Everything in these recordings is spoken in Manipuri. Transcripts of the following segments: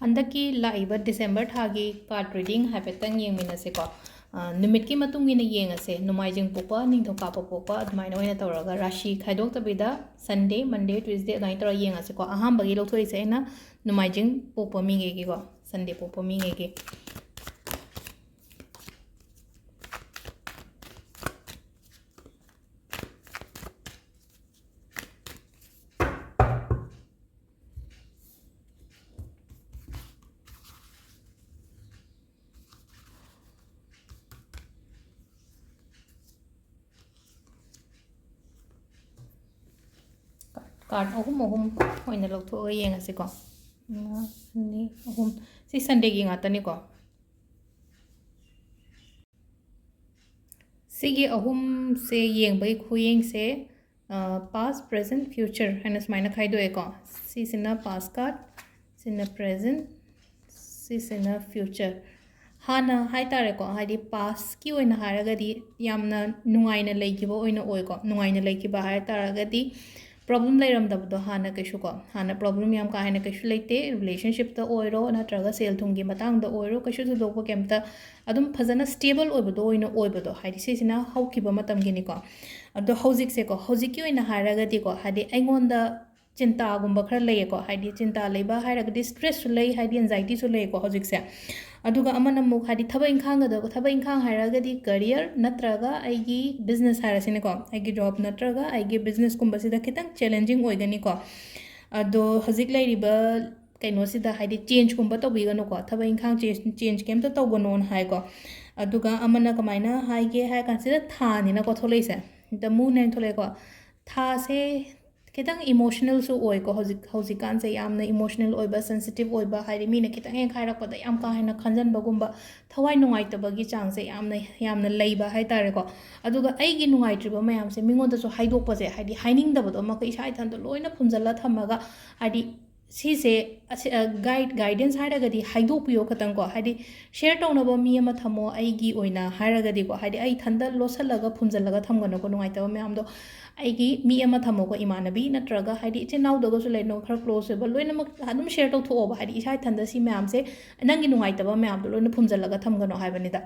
हंदकी लाइव डिसेंबर थागी कार्ड रीडिंग हाइफेक्टंग येंगमिनसेको नुमिटकी मतुंगिना येंगसे नुमाइजिंग पोपा निंगथौकापा पोपा अदुमाइना ओइना तौरगा राशि खाइदोक्तबिदा संडे मंडे ट्यूसडे अदुमाइना तौरा येंगसेको अहांबगी लौथोइसे एना नुमाइजिंग पोपा मिंगेगीको संडे पोपा मिंगेगी कार्ड अहुम अहुम होइना लौथोगा येंगसेको संडे अहुम सी संडे की ngaतनीको सिगी अहुम से येंगबई खुयेंग से पास्ट प्रेजेंट फ्यूचर हैना स्माइना खाइदोएको सिसिना पास्ट कार्ड सिना प्रेजेंट सिसिना फ्यूचर हाना हाइतारेको हाइदि पास्ट की ओइना हारगदी यामना नुंगाइना लेकिबो ओइना ओइको नुंगाइना लेकिबा हाइतारगदी प्रॉब्लम लेरमदबदो हाना कैसुको हाना प्रॉब्लम याम का हाना कैसु लेते रिलेशनशिप ता ओइरो नत्रगा सेल थुंगी मतंग दा ओइरो कैसु थुदोको केमता अदुम फजना स्टेबल ओइबदो ओइना ओइबदो हाइदि सिसिना हौकिबा मतम गिनिको अदो हौजिक सेको हौजिक की ओइना हारगदी को हाइदि आइगोंदा चिंता गुंबा खर लेको हाइदि चिंता लेबा हारगदी स्ट्रेस सु ले हाइदि एंजाइटी सु लेको हौजिक से अदुगा अमन अमुक हाइदि थबा इंखांगदो थबा इंखांग हारगदी करियर नत्रगा आइगी बिजनेस हारसिनेको आइगी जॉब नत्रगा आइगी बिजनेस कुंबसिदा खितंग चैलेंजिंग ओइगनिको अदो हौजिक लेरिबा कैनोसिदा हाइदि चेंज कुंबा तौबिगनुको थबा इंखांग चेंज केमता तौबनोन हाइको अदुगा अमन कमाइना हाइगे हाइ कांसिदा थानिना को थोलेसे द मून एन थोलेको था से खितंग इमोशनल सु ओइको हौजिकान से यामना इमोशनल ओइबा सेंसिटिव ओइबा हाइदि मीना खितंग हें खाइरकपदा याम का हेना खंजनबगुंबा थवाइ नुंगाइतबगी चांग से यामना लैबा हाइतारेको अदुगा अइगी नुंगाइत्रिबा मयाम से मिंगोंदसु हाइदोकपसे हाइदि हाइनिंगदबदो मका इसा इथंदो लोइना फुंजल्ला थमगा हाइदि सिसे गाइडेंस हाइरगदी हाइदोपियो खतंग को हाइदि शेयर तौनबा मी अमा थमो अइगी ओइना हाइरगदी को हाइदि अइ थंदा लोसलगा फुंजल्लगा थमगनो को नुंगाइतबा मयामदो अइगी मी अमा थमो को इमानबी नत्रगा हाइदि इचेनाउदगसु लेनो खर क्लोज ओइबा लोइनमक अदुम शेयर तौथोबा हाइदि इसा इथंदा सि मयाम से नंगी नुंगाइतबा मयामदो लोइना फुंजल्लगा थमगनो हाइबनिदा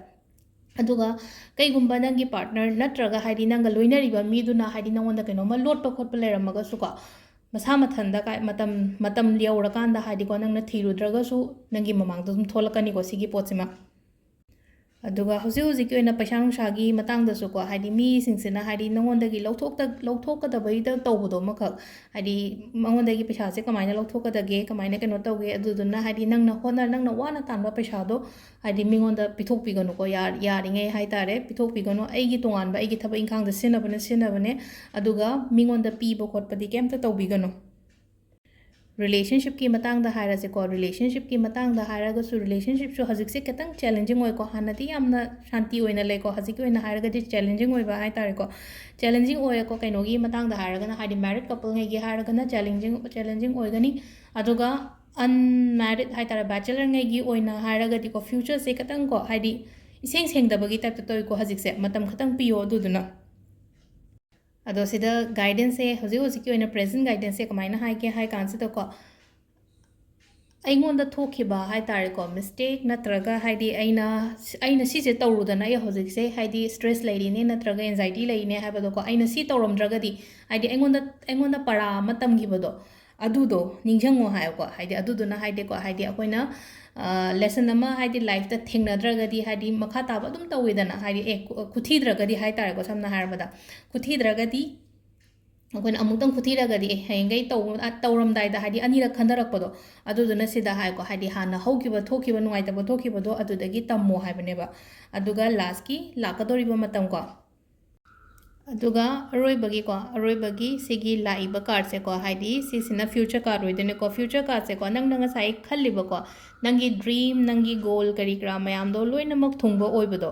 अदुगा कईगुंबा नंगी पार्टनर नत्रगा हाइदि नंगा लोइनरिबा मीदुना हाइदि नंगोंदा कैनोमा लोटपा खोटपा लेरमगसुको मसा मथंदा काय मतम लियौरकांदा हाइदिको नंगना थीरुद्रगसु नंगी ममांगदो दुम थोलकनिको सिगी पोचिमा अदुगा हौजि हौजि की ओइना पैसा नुंसागी मतंगदसु को हाइदि मी सिंगसिना हाइदि नंगोंदगी लौथोकदबैदा तौबदो मखक हाइदि मंगोंदगी पैसा से कमाइना लौथोकदगे कमाइना केनो तौगे अदुदुना हाइदि नंगना वाना तानबा पैसादो हाइदि मिंगोंदा पिथोकपिगनुको यारिङै हाइतारे पिथोकपिगनु अइगी तोंगानबा अइगी थबा इंखांगदा सिनबने अदुगा मिंगोंदा पीबो खोटपदि केमता तौबिगनु रिलेशनशिप की मतंग दा हायरा से को रिलेशनशिप की मतंग दा हायरा गसु रिलेशनशिप सु हजिक से केतंग चैलेंजिंग ओइ को हानदी यामना शांति ओइना ले को हजिक ओइना हायरा गदि चैलेंजिंग ओइ बा हाय तारे को चैलेंजिंग ओइ को कैनोगी मतंग दा हायरा गना Haidi married couple ngai gi हायरा गना चैलेंजिंग ओइ गनी अदुगा अनमैरिड हाय तारे बैचलर ngai gi ओइना हायरा गदि को फ्यूचर से केतंग को हायदि इसेंग सेंगदबगी टाइप तो को हजिक से मतम खतंग पियो दुदुना अदो सिदा गाइडेंस से हजि हजि की ओइना प्रेजेंट गाइडेंस से कमाइना हाय के हाय कांसे को अइगोंदा थोखिबा हाय तारे को मिस्टेक नत्रगा हाइदि अइना सिसे तौरुदना ए हजिक से हाइदि स्ट्रेस लेरिने नत्रगा एंजाइटी लेरिने हाइबदो को अइना सि तौरमद्रगदि हाइदि अइगोंदा परा मतमगिबदो अदुदो निंजंगो हायको हाइदि अदुदुना हाइदि को हाइदि अखोइना लेसन अमा हाइदि लाइफ ता थेंगनद्रगदि हाइदि मखा ताब अदुम तौवेदना हाइदि खुथीद्रगदि हाय तारे को समना हारबदा खुथीद्रगदि अखोइना अमुतंग खुथीरगदि हेंगै तौरमदाइदा हाइदि अनिरक खंदरकपदो अदुदुना सिदा हायको हाइदि हाना हौकिबा थोकिबा नुंगाइतबा थोकिबदो अदुदगी तम्मो हाइबनेबा अदुगा लास्ट की लाकदोरिबा मतम को अदुगा अरोइबगी सिगी लाइबा कार्ड से को हाइदि सिसिना फ्यूचर कार्ड ओइदने को फ्यूचर कार्ड से को नंग साइ खल्लिबा को नंगी ड्रीम नंगी गोल करी क्रा मयामदो लोइनमक थुंगबा ओइबदो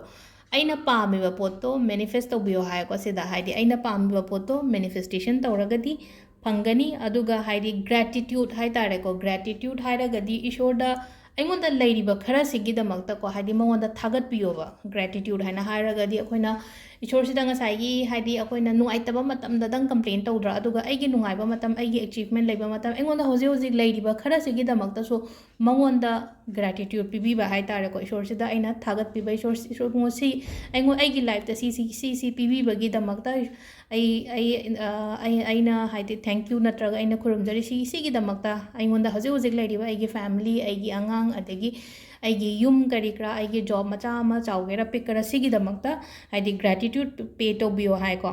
अइना पामिबा पोतो मैनिफेस्ट तौबियो हायको सिदा हाइदि अइना पामिबा पोतो मैनिफेस्टेशन तौरगदि फंगनी अदुगा हाइदि ग्रेटिट्यूड हाय तारे को ग्रेटिट्यूड हायरगदि ईश्वरदा अइगोंदा लैरिबा खरा सिगिदमक्ता को हाइदि मंगोंदा थागत पियोबा ग्रेटिट्यूड हाइना हायरगदि अखोइना ꯏꯁꯣꯔꯁꯤꯗ ꯉꯁꯥꯏꯒꯤ ꯍꯥꯏꯗꯤ ꯑꯩꯈꯣꯏꯅ ꯅꯨꯡꯉꯥꯏꯇꯕ ꯃꯇꯝꯗꯗꯪ ꯀꯝꯄ꯭ꯂꯦꯟ ꯇꯧꯗ꯭ꯔꯥ ꯑꯗꯨꯒ ꯑꯩꯒꯤ ꯅꯨꯡꯉꯥꯏꯕ ꯃꯇꯝ ꯑꯩꯒꯤ ꯑꯦꯆꯤꯞꯃꯦꯟ ꯂꯩꯕ ꯃꯇꯝ ꯑꯩꯉꯣꯟꯗ ꯍꯧꯖꯤꯛ ꯍꯧꯖꯤꯛ ꯂꯩꯔꯤꯕ ꯈꯔꯁꯤꯒꯤꯗꯃꯛꯇꯁꯨ ꯃꯉꯣꯟꯗ ꯒ꯭ꯔꯦꯇꯤꯇ꯭ꯌꯨꯠ ꯄꯤꯕꯤꯕ ꯍꯥꯏꯇꯥꯔꯦꯀꯣ ꯏꯁꯣꯔꯁꯤꯗ ꯑꯩꯅ ꯊꯥꯒꯠꯄꯤꯕ ꯏꯁꯣꯔ ꯁꯤ ꯑꯩꯒꯤ ꯂꯥꯏꯐꯇ ꯁꯤ ꯄꯤꯕꯤꯕꯒꯤꯗꯃꯛꯇ ꯑꯩꯅ ꯍꯥꯏꯗꯤ ꯊꯦꯡꯛ ꯌꯨ ꯅꯠꯇ꯭ꯔꯒ ꯑꯩꯅ ꯈꯨꯔꯨꯝꯖꯔꯤ ꯁꯤꯒꯤꯗꯃꯛꯇ ꯑꯩꯉꯣꯟꯗ ꯍꯧꯖꯤꯛ ꯍꯧꯖꯤक ꯂꯩꯔꯤꯕ ꯑꯩꯒꯤ ꯐꯦꯃꯤꯂꯤ ꯑꯩꯒꯤ ꯑꯉꯥꯡ ꯑꯗꯒꯤ ꯑꯩꯒꯤ ꯌꯨꯝ ꯀꯔꯤ ꯀꯔꯥ ꯑꯩꯒꯤ ꯖꯣꯕ ꯃꯆꯥ ꯑꯃ ꯆꯥꯎꯒꯦꯔꯥ ꯄꯤꯛꯀꯦꯔꯥ ꯁꯤꯒꯤꯗꯃꯛꯇ ꯍꯥꯏꯗꯤ ꯒ꯭ꯔꯦꯇꯤꯇ꯭ꯌꯨꯠ ꯄꯦ ꯇꯧꯕꯤꯌꯣ ꯍꯥꯏꯀꯣ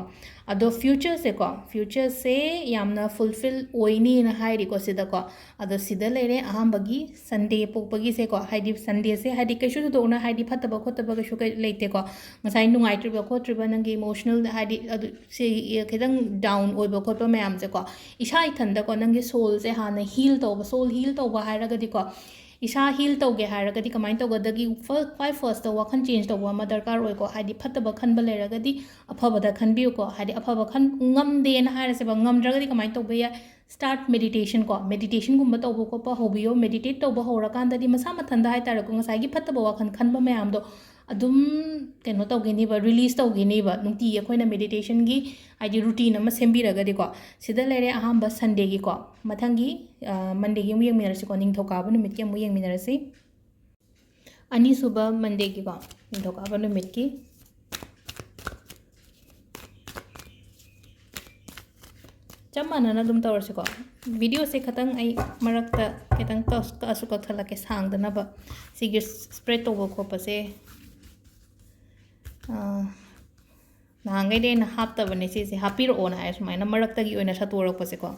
ꯑꯗꯣ ꯐ꯭ꯌꯨꯆꯔꯁꯦ ꯌꯥꯝꯅ ꯐꯨꯜꯐꯤꯜ ꯑꯣꯏꯅꯤꯅ ꯍꯥꯏꯔꯤꯀꯣ ꯁꯤꯗꯀꯣ ꯑꯗꯣ ꯁꯤꯗ ꯂꯩꯔꯦ ꯑꯍꯥꯟꯕꯒꯤ ꯁꯟꯗꯦ ꯄꯣꯛꯄꯒꯤꯁꯦꯀꯣ ꯍꯥꯏꯗꯤ ꯁꯟꯗꯦꯁꯦ ꯍꯥꯏꯗꯤ ꯀꯩꯁꯨ ꯊꯣꯏꯗꯣꯛꯅ ꯍꯥꯏꯗꯤ ꯐꯠꯇꯕ ꯈꯣꯠꯇꯕ ꯀꯩꯁꯨ ꯂꯩꯇꯦꯀꯣ ꯉꯁꯥꯏ ꯅꯨꯡꯉꯥꯏꯇ꯭ꯔꯤꯕ ꯈꯣꯠꯇ꯭ꯔꯤꯕ ꯅꯪꯒꯤ ꯏꯃꯣꯁꯅꯦꯜ ꯍꯥꯏꯗꯤ ꯑꯗꯨ ꯁꯤ ꯈꯤꯇꯪ ꯗꯥꯎꯟ ꯑꯣꯏꯕ ꯈꯣꯠꯄ ꯃꯌꯥꯝꯁꯦꯀꯣ ꯏꯁꯥ ꯏꯊꯟꯗꯀꯣ ꯅꯪꯒꯤ ꯁꯣꯜꯁꯦ ꯍꯥꯟꯅ ꯍꯤꯜ ꯇꯧꯕ ꯁꯣꯜ ꯍꯤꯜ ꯇꯧꯕ ꯍꯥꯏꯔꯒꯗꯤꯀோ ꯏꯁꯥ ꯍꯤꯜ ꯇꯧꯒꯦ ꯍꯥꯏꯔꯒꯗꯤ ꯀꯃꯥꯏꯅ ꯇꯧꯒꯗꯒꯤ ꯈ꯭ꯋꯥꯏ ꯐꯥꯔꯁꯇ ꯋꯥꯈꯜ ꯆꯦꯟꯖ ꯇꯧꯕ ꯑꯃ ꯗꯔꯀꯥꯔ ꯑꯣꯏꯀꯣ ꯍꯥꯏꯗꯤ ꯐꯠꯇꯕ ꯈꯟꯕ ꯂꯩꯔꯒꯗꯤ ꯑꯐꯕꯗ ꯈꯟꯕꯤꯌꯨꯀꯣ ꯍꯥꯏꯗꯤ ꯑꯐꯕ ꯉꯝꯗꯦꯅ ꯍꯥꯏꯔꯁꯦꯕ ꯉꯝꯗ꯭ꯔꯒꯗꯤ ꯀꯃꯥꯏꯅ ꯇꯧꯕ ꯌꯥꯏ ꯁ꯭ꯇꯥꯔꯠ ꯃꯦꯗꯤꯇꯦꯁꯟ ꯀꯣ ꯃꯦꯗꯤꯇꯦꯁꯟꯒꯨꯝꯕ ꯇꯧꯕ ꯈꯣꯠꯄ ꯍꯧꯕꯤꯌꯣ ꯃꯦꯗꯤꯇꯦꯠ ꯇꯧꯕ ꯍꯧꯔꯀꯥꯟꯗꯗꯤ ꯃꯁꯥ ꯃꯊꯟꯇ ꯍꯥꯏꯇꯥꯔꯦꯀꯣ ꯉꯁꯥꯏꯒꯤ ꯐꯠꯇꯕ ꯋꯥꯈꯜ ꯈꯟꯕ ꯃꯌꯥꯝꯗꯣ ꯑꯗꯨꯝ ꯀꯩꯅꯣ ꯇꯧꯒꯅꯤꯕ ꯔꯤꯂꯤꯁ ꯇꯧꯒꯅꯤꯕ ꯅꯨꯡꯇꯤꯒꯤ ꯑꯩꯈꯣꯏꯅ ꯃꯦꯗꯤꯇꯦꯁꯟꯒꯤ ꯍꯥꯏꯗꯤ ꯔꯨꯇꯤꯟ ꯑꯃ ꯁꯦꯝꯕꯤꯔꯒꯗꯤꯀꯣ ꯁꯤꯗ ꯂꯩꯔꯦ ꯑꯍꯥꯟꯕ ꯁꯟꯗꯦꯒꯤꯀꯣ ꯃꯊꯪꯒꯤ ꯃꯟꯗꯦꯒꯤ ꯑꯃꯨꯛ ꯌꯦꯡꯃꯤꯟꯅꯔꯁꯤꯀꯣ ꯅꯤꯡꯊꯧꯀꯥꯕ ꯅꯨꯃꯤꯠꯀꯤ ꯑꯃꯨꯛ ꯌꯦꯡꯃꯤꯟꯅꯔꯁꯤ ꯑꯅꯤꯁꯨꯕ ꯃꯟꯗꯦꯒꯤꯀꯣ ꯅꯤꯡꯊꯧꯀꯥꯕ ꯅꯨꯃꯤꯠꯀꯤ ꯆꯞ ꯃꯥꯟꯅꯅ ꯑꯗꯨꯝ ꯇꯧꯔꯁꯤꯀꯣ ꯚꯤꯗꯤꯑꯣꯁꯦ ꯈꯇꯪ ꯑꯩ ꯃꯔꯛꯇ ꯈꯤꯇꯪ ꯀꯛꯑꯁꯨ ꯀꯛꯊꯠꯂꯛꯀꯦ ꯁꯥꯡꯗꯅꯕ ꯁꯤꯒꯤ ꯁ꯭ꯄ꯭ꯔꯦꯗ ꯇꯧꯕ ꯈꯣꯠꯄꯁꯦ ꯅꯍꯥꯟꯈꯩꯗꯤ ꯑꯩꯅ ꯍꯥꯞꯇꯕꯅꯦ ꯁꯤꯁꯦ ꯍꯥꯞꯄꯤꯔꯛꯑꯣꯅ ꯍꯥꯏ ꯁꯨꯃꯥꯏꯅ ꯃꯔꯛꯇꯒꯤ ꯑꯣꯏꯅ ꯁꯠꯇꯣꯔꯛꯄꯁꯦꯀꯣ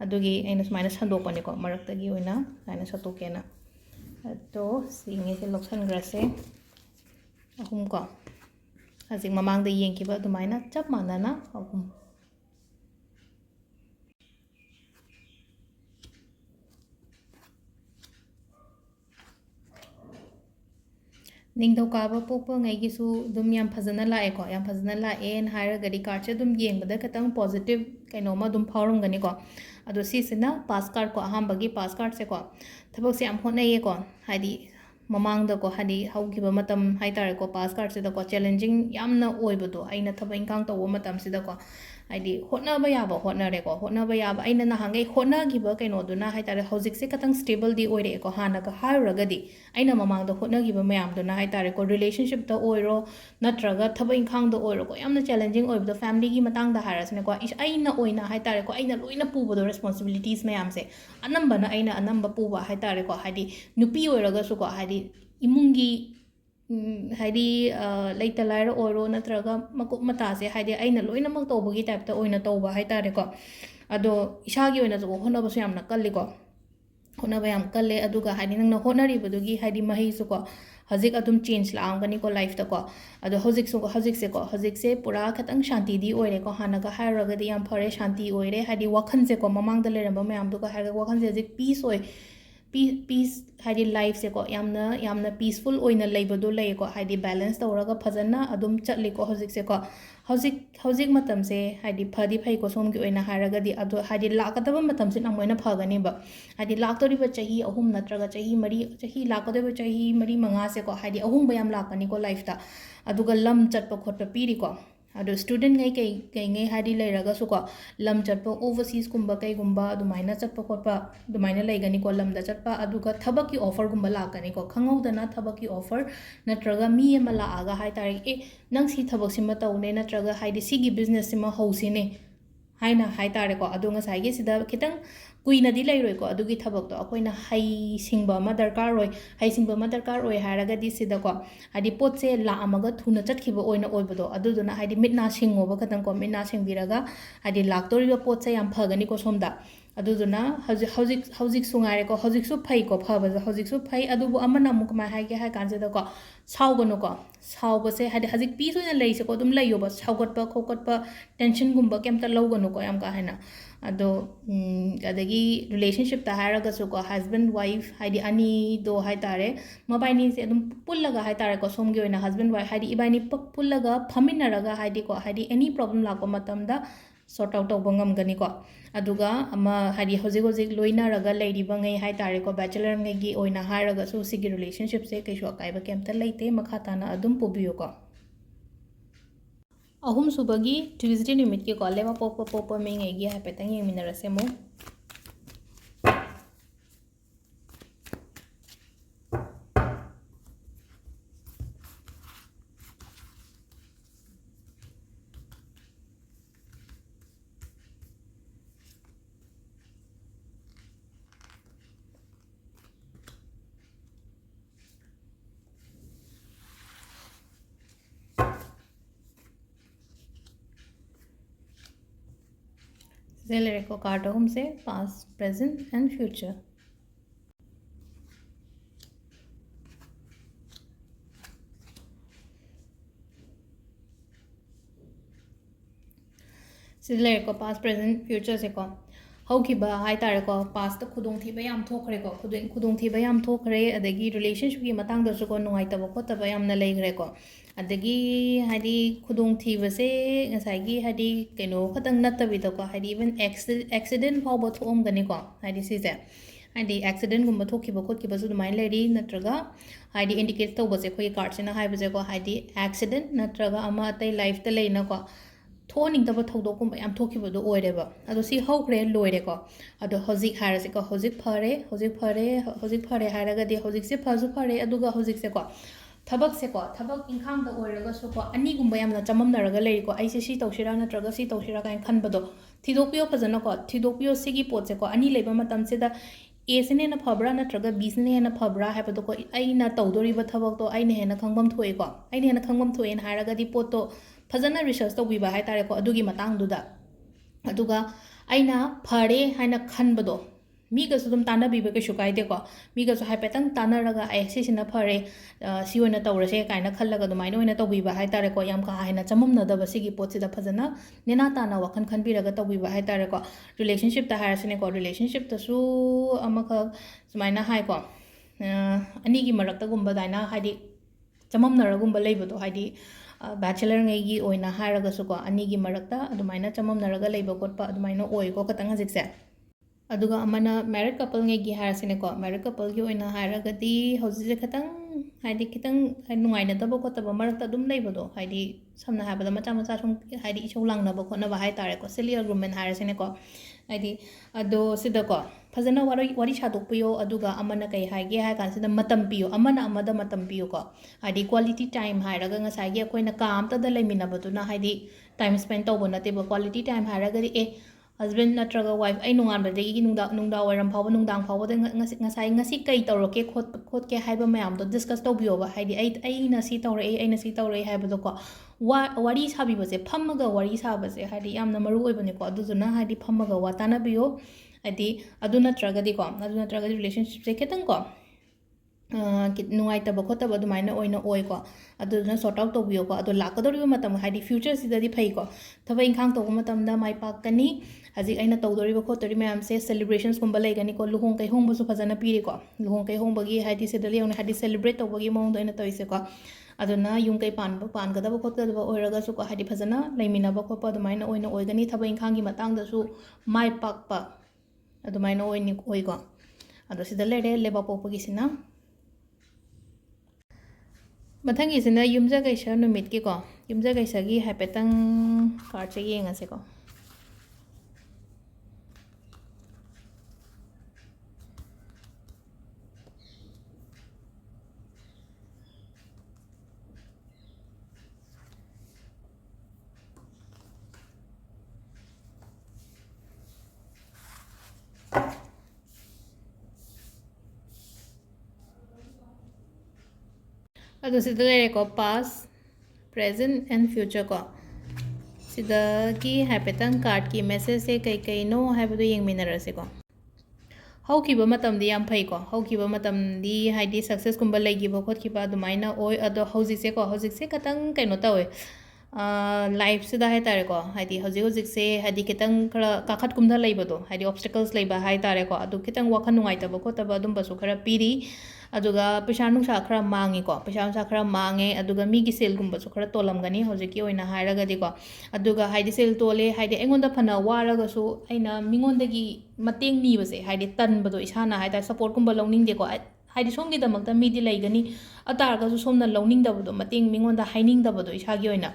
ꯑꯗꯨꯒꯤ ꯑꯩꯅ ꯁꯨꯃꯥꯏꯅ ꯁꯟꯗꯣꯛꯄꯅꯦꯀꯣ ꯃꯔꯛꯇꯒꯤ ꯑꯣꯏꯅ ꯁꯨꯃꯥꯏꯅ ꯁꯠꯇꯣꯛꯀꯦꯅ ꯑꯗꯣ ꯁꯤꯉꯩꯁꯦ ꯂꯧꯁꯟꯈ꯭ꯔꯁꯦ ꯑꯍꯨꯝꯀꯣ ꯍꯧꯖꯤꯛ ꯃꯃꯥꯡꯗ ꯌꯦꯡꯈꯤꯕ ꯑꯗꯨꯃꯥꯏꯅ ꯆꯞ ꯃꯥꯟꯅꯅ ꯑꯍꯨꯝ ꯅꯤꯡꯊꯧꯀꯥꯕ ꯄꯣꯛꯄꯉꯩꯒꯤꯁꯨ ꯑꯗꯨꯝ ꯌꯥꯝ ꯐꯖꯅ ꯂꯥꯛꯑꯦꯀꯣ ꯌꯥꯝ ꯐꯖꯅ ꯂꯥꯛꯑꯦꯅ ꯍꯥꯏꯔꯒꯗꯤ ꯀꯥꯔꯠꯁꯦ ꯑꯗꯨꯝ ꯌꯦꯡꯕꯗ ꯈꯤꯇꯪ ꯄꯣꯖꯤꯇꯤቭ ꯀꯩꯅꯣꯝꯃ ꯑꯗꯨꯝ ꯐꯥꯎꯔꯝꯒꯅꯤꯀꯣ ꯑꯗꯣ ꯁꯤꯁꯤꯅ ꯄꯥꯁ ꯀꯥꯔꯠꯀꯣ ꯑꯍꯥꯟꯕꯒꯤ ꯄꯥꯁ ꯀꯥꯔꯠꯁꯦꯀꯣ ꯊꯕꯛꯁꯦ ꯌꯥꯝ ꯍꯣꯠꯅꯩꯌꯦꯀꯣ ꯍꯥꯏꯗꯤ ꯃꯃꯥꯡꯗꯀꯣ ꯍꯥꯏꯗꯤ ꯍꯧꯈꯤꯕ ꯃꯇꯝ ꯍꯥꯏꯇꯥꯔꯦꯀꯣ ꯄꯥꯁ ꯀꯥꯔꯠꯁꯤꯗꯀꯣ ꯆꯦꯂꯦꯟꯖꯤꯡ ꯌꯥꯝꯅ ꯑꯣꯏꯕꯗꯣ ꯑꯩꯅ ꯊꯕꯛ ꯏꯪꯈꯥꯡ ꯇꯧꯕ ꯃꯇꯝꯁꯤꯗꯀꯣ ꯍꯥꯏꯗꯤ ꯍꯣꯠꯅꯕ ꯌꯥꯕ ꯍꯣꯠꯅꯔꯦꯀꯣ ꯍꯣꯠꯅꯕ ꯌꯥꯕ ꯑꯩꯅ ꯅꯍꯥꯟꯒꯩ ꯍꯣꯠꯅꯈꯤꯕ ꯀꯩꯅꯣꯗꯨꯅ ꯍꯥꯏꯇꯥꯔꯦ ꯍꯧꯖꯤꯛꯁꯦ ꯈꯤꯇꯪ ꯁ꯭ꯇꯦꯕꯜꯗꯤ ꯑꯣꯏꯔꯛꯑꯦꯀꯣ ꯍꯥꯟꯅꯒ ꯍꯥꯏꯔꯨꯔꯒꯗꯤ ꯑꯩꯅ ꯃꯃꯥꯡꯗ ꯍꯣꯠꯅꯈꯤꯕ ꯃꯌꯥꯝꯗꯨꯅ ꯍꯥꯏꯇꯥꯔꯦꯀꯣ ꯔꯤꯂꯦꯁꯟꯁꯤꯞꯇ ꯑꯣꯏꯔꯣ ꯅꯠꯇ꯭ꯔꯒ ꯊꯕꯛ ꯏꯪꯈꯥꯡꯗ ꯑꯣꯏꯔꯣꯀꯣ ꯌꯥꯝꯅ ꯆꯦꯂꯦꯟꯖꯤꯡ ꯑꯣꯏꯕꯗꯣ ꯐꯦꯃꯤꯂꯤꯒꯤ ꯃꯇꯥꯡꯗ ꯍꯥꯏꯔꯁꯤꯅꯦꯀꯣ ꯑꯩꯅ ꯑꯣꯏꯅ ꯍꯥꯏꯇꯥꯔꯦꯀꯣ ꯑꯩꯅ ꯂꯣꯏꯅ ꯄꯨꯕꯗꯣ ꯔꯦꯁꯄꯣꯟꯁꯤꯕꯤꯂꯤꯇꯤꯁ ꯃꯌꯥꯝꯁꯦ ꯑꯅꯝꯕꯅ ꯑꯩꯅ ꯑꯅꯝꯕ ꯄꯨꯕ ꯍꯥꯏꯇꯥꯔꯦꯀꯣ ꯍꯥꯏꯗꯤ ꯅꯨꯄꯤ ꯑꯣꯏꯔꯒꯁꯨꯀꯣ ꯍꯥꯏꯗꯤ ꯏꯃꯨꯡꯒꯤ ꯍꯥꯏꯗꯤ ꯂꯩꯇ ꯂꯥꯏꯔ ꯑꯣꯏꯔꯣ ꯅꯠꯇ꯭ꯔꯒ ꯃꯀꯨꯞ ꯃꯇꯥꯁꯦ ꯍꯥꯏꯗꯤ ꯑꯩꯅ ꯂꯣꯏꯅꯃꯛ ꯇꯧꯕꯒꯤ ꯇꯥꯏꯞꯇ ꯑꯣꯏꯅ ꯇꯧꯕ ꯍꯥꯏꯇꯥꯔꯦꯀꯣ ꯑꯗꯣ ꯏꯁꯥꯒꯤ ꯑꯣꯏꯅꯁꯨ ꯍꯣꯠꯅꯕꯁꯨ ꯌꯥꯝꯅ ꯀꯜꯂꯤꯀꯣ ꯍꯣꯠꯅꯕ ꯌꯥꯝ ꯀꯜꯂꯦ ꯑꯗꯨꯒ ꯍꯥꯏꯗꯤ ꯅꯪꯅ ꯍꯣꯠꯅꯔꯤꯕꯗꯨꯒꯤ ꯍꯥꯏꯗꯤ ꯃꯍꯩꯁꯨꯀꯣ ꯍꯧꯖꯤꯛ ꯑꯗꯨꯝ ꯆꯦꯟꯖ ꯂꯥꯛꯑꯝꯒꯅꯤꯀꯣ ꯂꯥꯏꯐꯇꯀꯣ ꯑꯗꯣ ꯍꯧꯖꯤꯛꯁꯦ ꯄꯨꯔꯥ ꯈꯤꯇꯪ ꯁꯥꯟꯇꯤꯗꯤ ꯑꯣꯏꯔꯦꯀꯣ ꯍꯥꯟꯅꯒ ꯍꯥꯏꯔꯨꯔꯒꯗꯤ ꯌꯥꯝ ꯐꯔꯦ ꯁꯥꯟꯇꯤ ꯑꯣꯏꯔꯦ ꯍꯥꯏꯗꯤ ꯋꯥꯈꯟꯁꯦꯀꯣ ꯃꯃꯥꯡꯗ ꯂꯩꯔꯝꯕ ꯃꯌꯥꯝꯗꯨꯒ ꯍꯥꯏꯔꯒ ꯋꯥꯈꯟꯁꯦ ꯍꯧꯖꯤक ꯄीस ꯑꯣꯏ ꯄीस ꯍꯥꯏꯗꯤ ꯂꯥꯏꯐꯁꯦꯀꯣ ꯌꯥꯝꯅ ꯄीसफुल ꯑꯣꯏꯅ ꯂꯩꯕꯗꯣ ꯂꯩꯌꯦꯀꯣ ꯍꯥꯏꯗꯤ ꯕꯦꯂꯦꯟꯁ ꯇꯧꯔꯒ ꯐꯖꯅ ꯑꯗꯨꯝ ꯆꯠꯂꯤꯀꯣ ꯍꯧꯖꯤꯛꯁꯦꯀꯣ ꯍꯧꯖꯤꯛ ꯃꯇꯝꯁꯦ ꯍꯥꯏꯗꯤ ꯐꯗꯤ ꯐꯩꯀꯣ ꯁꯣꯝꯒꯤ ꯑꯣꯏꯅ ꯍꯥꯏꯔꯒꯗꯤ ꯑꯗꯣ ꯍꯥꯏꯗꯤ ꯂꯥꯛꯀꯗꯕ ꯃꯇꯝꯁꯤꯅ ꯑꯃꯨꯛ ꯐꯒꯅꯤꯕ ꯍꯥꯏꯗꯤ ꯂꯥꯛꯇꯣꯔꯤꯕ ꯆꯍꯤ 3 ꯅꯠꯇ꯭ꯔꯒ ꯆꯍꯤ ꯂꯥꯛꯀꯗꯧꯔꯤꯕ ꯆꯍꯤ 4-5ꯁꯦꯀꯣ ꯍꯥꯏꯗꯤ ꯑꯍꯣꯡꯕ ꯌꯥꯝ ꯂꯥꯛꯀꯅꯤꯀꯣ ꯂꯥꯏꯐꯇ ꯑꯗꯨꯒ ꯂꯝ ꯆꯠꯄ ꯈꯣꯠꯄ ꯄꯤꯔꯤꯀꯣ ꯑꯗꯣ ꯁ꯭ꯇꯨꯗꯦꯟꯠꯉꯩ ꯀꯩꯉꯩ ꯍꯥꯏꯗꯤ ꯂꯩꯔꯒꯁꯨꯀꯣ ꯂꯝ ꯆꯠꯄ ꯑꯣꯚꯔꯁꯤꯁꯀꯨꯝꯕ ꯀꯩꯒꯨꯝꯕ ꯑꯗꯨꯃꯥꯏꯅ ꯆꯠꯄ ꯈꯣꯠꯄ ꯑꯗꯨꯃꯥꯏꯅ ꯂꯩꯒꯅꯤꯀꯣ ꯂꯝꯗ ꯆꯠꯄ ꯑꯗꯨꯒ ꯊꯕꯛꯀꯤ ꯑꯣꯐꯔꯒꯨꯝꯕ ꯂꯥꯛꯀꯅꯤꯀꯣ ꯈꯪꯍꯧꯗꯅ ꯊꯕꯛꯀꯤ ꯑꯣꯐꯔ ꯅꯠꯇ꯭ꯔꯒ ꯃꯤ ꯑꯃ ꯂꯥꯛꯑꯒ ꯍꯥꯏꯇꯥꯔꯦ ꯅꯪ ꯁꯤ ꯊꯕꯛꯁꯤꯃ ꯇꯧꯅꯦ ꯅꯠꯇ꯭ꯔꯒ ꯍꯥꯏꯗꯤ ꯁꯤꯒꯤ ꯕꯤꯖꯅꯦꯁꯁꯤꯃ ꯍꯧꯁꯤꯅꯦ ꯍꯥꯏꯅ ꯍꯥꯏꯇꯥꯔꯦꯀꯣ ꯑꯗꯣ ꯉꯁꯥꯏꯒꯤ ꯁꯤꯗ खितंग कुइनदी लेरोइको अदुगी थबकतो अखोइना हैसिंगबा अमा दरकार ओइ हैसिंगबा अमा दरकार ओइ हारगदी सिदको हादि पोटसे लाअमगा थुना चटखिबा ओइना ओइबदो अदुदुना हादि मिटना सिंगोबा खतंग को मिटना सिंगबिरगा हादि लाक्तोरिबा पोटसे याम फगनिको सोमदा अदुदुना हौजिक सुंगारेको हौजिकसु फैको फबज हौजिकसु फै अदुबु अमना मुकमा हाइगे हाइ कानसेदको साउगनुको साउबसे हादि हजिक पीसोइना लेइसेको अदुम लैयोबा साउगटपा खोकटपा टेंशनगुम्बा केमता लौगनुको याम का हाइना अदो अदगी रिलेशनशिप ता हारगसुको हस्बैंड वाइफ हाइदि अनी दो हाइतारे मबाइनी से अदुम पुल्लगा हाइतारे को सोमगे ओइना हस्बैंड वाइफ हाइदि इबाइनी पुल्लगा फमिनरगा हाइदि को हाइदि एनी प्रॉब्लम लाको मतमदा सॉर्ट आउट तौबा ngamgani ko aduga ama hadi hojik loinaraga leiribangei haitare ko bachelor ngegi oina haraga su sigi relationship se kaisu akaiba kemta leite makhatana adum pubiyo ko ahum subagi Tuesday Numitki ko leba popo mingegi haipetang yengminarase mo. Lyrical card home say past, present, and future. Lyrical past, present, future se ko. Haukiba hai tare ko past ta khudong thi ba yam thokre ko khudong thi ba yam thokre adagi relationship gi matang da su ko nungai ta ba ko ta ba yam na lei gre ko adagi hadi khudong thi ba se ngasai gi hadi keno khatang nat ta bi da ko hadi even accident phau ba thom gani ko hadi si se hadi accident gum ba thokki ba khot ki ba su mai lei natraga hadi indicate to ba se khoi card se na hai ba se ko hadi accident natraga ama tai life ta lei na ko thoning taba thodokkum yam thokibado oireba ado si hokre loireko ado hozik harase ko hozik phare haragadi hozik se phasu phare aduga hozik se ko thabak inkhang da oiraga so ko ani gumba yamna chamam naraga leiko ai se si tawshira natraga si tawshira kain khanbado thidokpiyo phajana ko thidokpiyo sigi pot se ko ani leiba matam se da A sene na phabra natraga B sene na phabra haibado ko aina tawdoriba thabak to aina hena khangbam thoe ko aina hena khangbam thoe na haragadi pot to fazana research to biba hai tare ko adugi matang duda aduga aina phare haina khanbado mi ga sudum tana biba ke shukai de ko mi ga so hai petang tana raga ai si sina phare si oina tawrase kaina khallaga du maino oina to biba hai tare ko yam ka haina chamum na da basigi pot sida fazana nena tana wakhan khanbi raga to biba hai tare ko relationship ta harasine ko relationship ta su amaka sumaina hai ko ani gi marakta gumba daina haidi chamam na ragumba leibodo haidi bachelor ngai oina haraga su ko ani gi marakta adumaina chamam naraga leiba kotpa adumaina oi ko katang hajikse aduga amana married couple ngai gi harasine ko married couple gi oina haraga di hojise katang haidi kitang nungai na tabo kotaba marakta dum leibodo haidi samna habada macha sum haidi isau langna ba khona ba hai tare ko silly agreement harasine ko haidi ado sida ko fazana wari shadok piyo aduga amana kai haige ha kan sida matam piyo amana amada matam piyo ko haidi quality time hairaga ngasai gi akoina ka amta da leimina baduna haidi time spend to bona te ba quality time hairaga di e husband natraga wife ai nungan badagi nungda waram phawba nungdang phawba da ngasi kai tawroke khot ke haiba mayam do discuss to biyo ba haidi ai na si tawre ai na si tawre haiba do ko wari sabi ba se phammaga wari saba se haidi yamna maru oi bane ko aduzuna haidi phammaga watana biyo haidi adu natraga di ko adu natraga di relationship se ketang ko nungai taba khotaba adumaina oina oi ko aduna sort out to biyo ko adu lakadoriba matam haidi future sida di phai ko thaba inkhang to matam da mai pakani haji aina tawdoriba khotori mayam se celebrations kumba leigani ko luhong kai hong bu su phajana piri ko luhong kai hong bagi haidi sida leona haidi celebrate to bagi mong do aina toise ko aduna yung kai pan gadaba khotaba oiraga su ko haidi phajana leimina ba ko adumaina oina oigani thaba inkhang gi matang da su mai pakpa adumaina oini oi ko adu sida lere leba popagi sina Matangi sina yumja gaisa Numitki ko yumja gaisa gi haipetang card se yengase ko ado sida lere ko past present and future ko sida gi haipetang card ki message se kai no haibadu yengminarase ko haukiba matamdi yam phai ko haukiba matamdi haidi success kumba leigiba khotkiba adumaina oi ado hojik se katang kaino tawe life sida hai tare ko haidi hojik se haidi kitang khara kakhat kumda leibado haidi obstacles leiba hai tare ko adu kitang wakhan nungai taba ko taba dum basu khara piri aduga pesa nungsa khara mangi ko pesa nungsa khara mange aduga mi gi sel gumba su khara tolam gani hojik ki oina hairaga di ko aduga haidi sel tole haidi engonda phana waraga su aina mingonda gi mateng ni base haidi tan bado isana haida support gumba longning de ko haidi somgi damakta mi di leigani atarga su somna longning da bado mateng mingonda haining da bado isa gi oina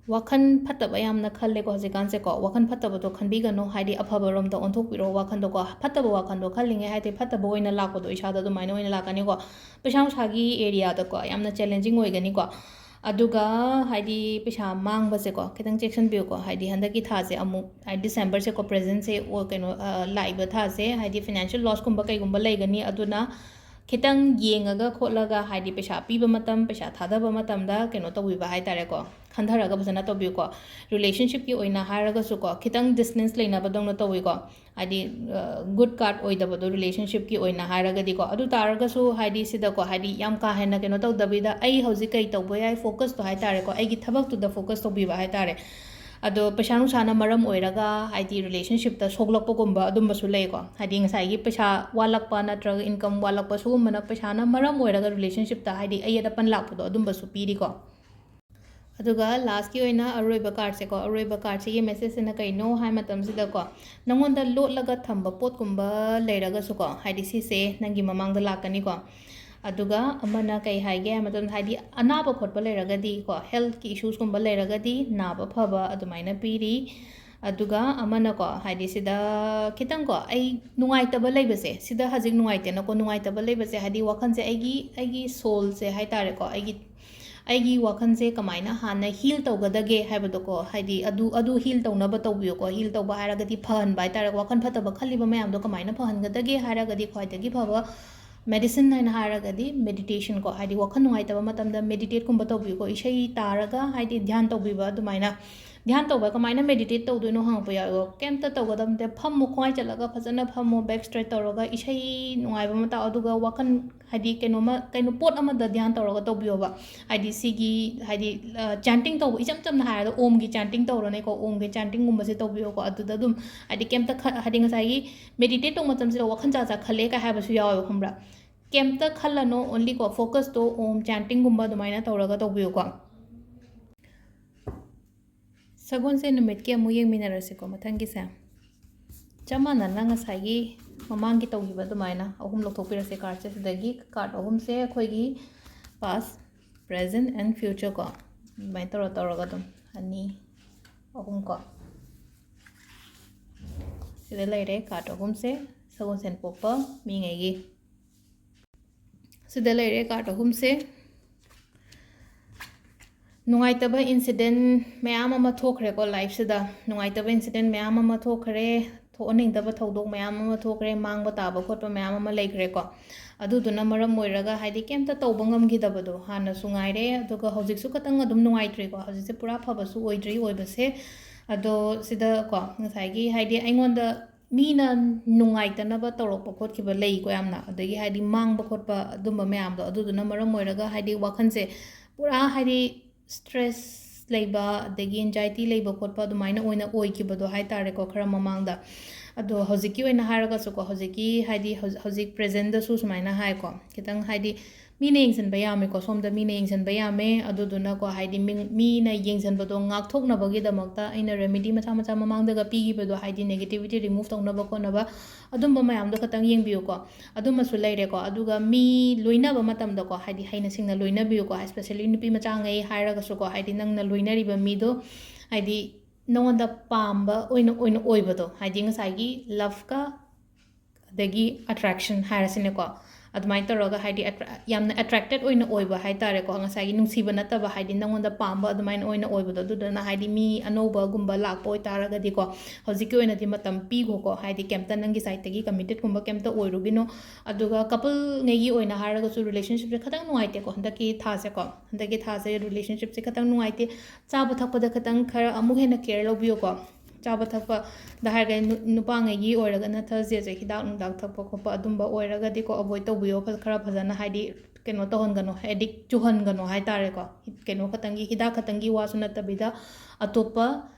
wakan phattaba yamna khalle ko hojikance ko wakan phattaba do khanbigano haidi afaba rom da onthokpiro wakan do ko phattaba wakan do khallinge haidi phattaba oina lakko do isada do maina oina lakani ko pesha sagi area da ko yamna challenging oigani ko aduga haidi pesha mangba se ko kitang section bio ko haidi handaki tha se amu haidi december se ko present se o keno laiba tha se haidi financial loss kumba kai gumba laigani aduna kitang yengaga khotlaga haidi pesha piba matam pesha thadaba matam da keno tobiba haitare ko khandharaga bajana tobi ko relationship ki oina haraga su ko kitang distance leina badong na tobi ko haidi good card oidaba do relationship ki oina haraga di ko adu taraga su haidi sida ko haidi yam ka hena keno tawdabida ai hauji kai tawbo yai focus to haitare ko ai gi thabak tu da focus tobiba haitare ado pesha nu sana maram oiraga haidi relationship ta soglakpa gumba adumba su lei ko haidi ngasai gi pesha walakpa natraga income walakpa su mana pesha na maram oiraga relationship ta haidi ayada pan lakpa do adumba su piri ko aduga last ki oina aroiba card se ko aroiba card se ye message na kai no hai matam sida ko nangonda lotlaga thamba pot kumba leiraga su ko haidi si se nangi mamang da lakani ko aduga amana kai haige matam haidi anaba khotpa leiragadi ko health ki issues kumba leiragadi naba phaba adumaina piri aduga amana ko haidi sida kitang ko ai nungai taba leibase sida hajik nungai te na ko nungai taba leibase haidi wakhan se aigi soul se hai tare ko aigi wakhan se kamaina hana heal tawgadage haibado ko haidi adu heal tawnaba tawbiyo ko heal tawba haragadi phan bai tare wakhan phataba khaliba mayam do kamaina phan gadage haragadi khwaidagi phaba medicine haina haragadi meditation ko haidi wakhan nungai taba matamda meditate kumba tawbiyo ko isai taraga haidi dhyan tawbiba adumaina dhyan tawba kamaina meditate tawdoino hangpa yago kemta tawgadamde phammo khwai chalaga phajana phammo back straight tawraga isai nungai ba mata aduga wakhan haidi kaino pot amada dhyan tawraga tawbiyo ba haidi sigi haidi chanting tawba icham chamna haraga om gi chanting tawrone ko om gi chanting gumba se tawbiyo ko aduda dum haidi kemta haidi ngasai gi meditate tawma chamsira wakhan cha khale ka haiba su yawo khambra kemta khallano only ko focus to om chanting gumba dumaina tawraga tawbiyo ko sagon se numitki amu yengminarase ko mathangi sa chamana na ngasai mamang ki tawgiba dumaina ahum lokthokpirase card se sidagi card ahum se akhoi gi past present and future ko mai tawraga dum ani ahum ko sida leire card ahum se sagon sen popa mingai gi sida leire card ahum se nungaitaba incident mayam ama thokre ko life sida nungaitaba incident mayam ama thokre thoaningdaba thodok mayam ama thokre mangba taba khotpa mayam ama leikre ko aduduna maram moiraga haidi kemta tawba ngamgidabado hana sungaire aduga hojik su katang adum nungaitri ko hojik se pura phaba su oidri oibase ado sida ko ngasai gi haidi aingonda mina nungaitanaba tawrokpa khotkiba lei ko yamna adagi haidi mangba khotpa adumba mayam do aduduna maram moiraga haidi wakhanse pura haidi stress leiba adagi anxiety leiba khotpa adumaina oina oikibado haitare ko khara mamangda ado hojiki oina haraga su ko hojiki haidi hojik present da su sumaina hai ko kitang haidi mina yengsanba yame ko somda mina yengsanba yame aduduna ko haidi mina yengsanbado ngak thoknabagi damakta aina remedy macha macha mamangda ga pigibado haidi negativity remove toknaba ko naba adumba mayam do khatang yengbiyo ko aduma su leire ko aduga mi loinaba matamda ko haidi haina singna loinabiyo ko especially nupi macha ngai hairaga su ko haidi nangna loinariba mi do haidi nongonda pamba oina oibado haidi ngasai love ka adagi attraction hairasine ko adumai taraga haidi yamna attracted oina oiba haitare ko ngasai nungsiba nataba haidi nangonda pamba adumai oina oibado adudana haidi mi anoba gumba lakpa oi taraga di ko hojiki oina di matam pi ko haidi kemta nangi side tagi committed gumba kemta oirugino aduga couple ngegi oina haraga su relationship se khatang nuaite ko handaki thase ko handaki thase relationship se khatang nuaite chaba thakpada khatang khara amu hena care lobiyo ko chaba thakpa da harga nupa ngegi oiraga na thursday je hidak nungdak thakpa khopa adumba oiraga di ko avoid tawbiyo khara phajana haidi keno tohongano addict chuhongano haitare ko keno khatangi hidak khatangi wasu natabida atopa